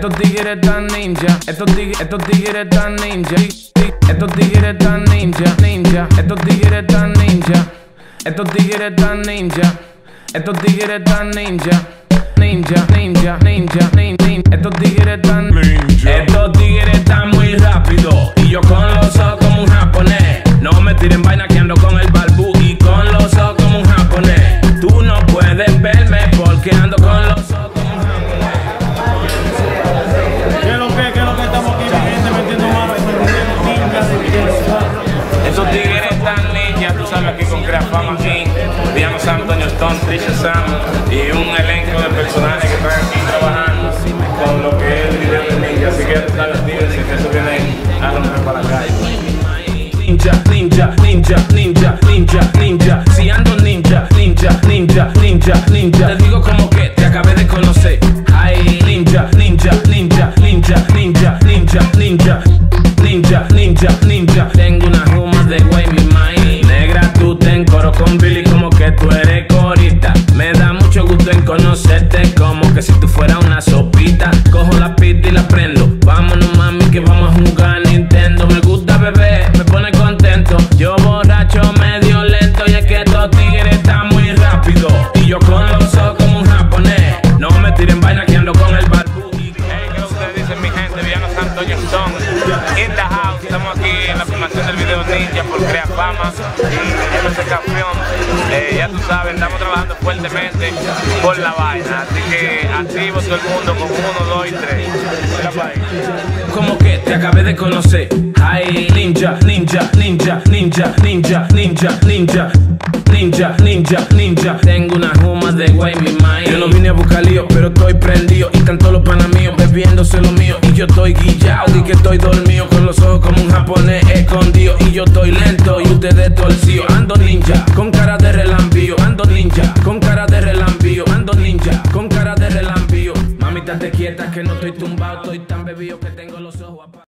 Estos tigres tan ninja, estos tigres tan ninja, estos tigres tan ninja, ninja, estos tigres tan ninja, estos tigres tan ninja, estos tigres tan ninja, ninja, ninja, ninja, ninja, estos tigres tan ninja. Estos tigres están muy rápido y yo con los ojos como un japonés. No me tiren vaina que ando con el balbú y con los ojos como un japonés. Tú no puedes verme porque ando con los ojos como un japonés. ¿Qué es lo que estamos aquí, mi gente, metiendo mano? Estos tigres están ninja, tú sabes, aquí con Crea Fama King, Diana San Antonio Stone, Trisha Sam y un elenco de personajes que están aquí trabajando con lo que es el video de ninja. Así que ya sabes, tírense, que eso viene a romper para la calle. Ninja, ninja, ninja, ninja, ninja, ninja. Si ando ninja, ninja, ninja, ninja, ninja. Te digo como que te acabé de conocer. Ay, ninja, ninja, ninja, ninja, ninja, ninja, ninja, ninja, ninja, ninja. Tengo una ruma de güey, mi maíz. Negra, tú te encoro con Billy como que tú eres corita. Me da mucho gusto en conocerte como que si tú fueras una sopita. Cojo la pita y la prendo. Vámonos, mami, que vamos a jugar Nintendo. Me gusta beber, me pone contento. Yo borracho, medio lento. Y es que estos tigres están muy rápido y yo con los ojos como un japonés. No me tiren vaina que ando con el balbú. Hey, ¿qué ustedes dicen, mi gente? Diana San Antonio Stone in the house. Estamos aquí en la filmación del video Ninja por Crea Fama y MC Campeón. Ya tú sabes, estamos trabajando fuertemente por la vaina. Así que activo todo el mundo con 1, 2 y 3. Mira para ahí. Como que te acabé de conocer. Ay, ninja, ninja, ninja, ninja, ninja, ninja, ninja, ninja, ninja, ninja. Tengo una ruma de güey, mi mind. Yo no vine a buscar lío, pero estoy prendido. Y están todos los panas míos bebiéndose lo mío. Y yo estoy guillado y que estoy dormido con los ojos como un japonés escondido. Y yo estoy lento y ustedes torcidos. Ando ninja, con cara de relambío. Ando ninja, con cara de relambío. Ando ninja, con cara de relambío. Mami, estate quieta que no estoy tumbado. Estoy tan bebido que tengo los ojos apagados.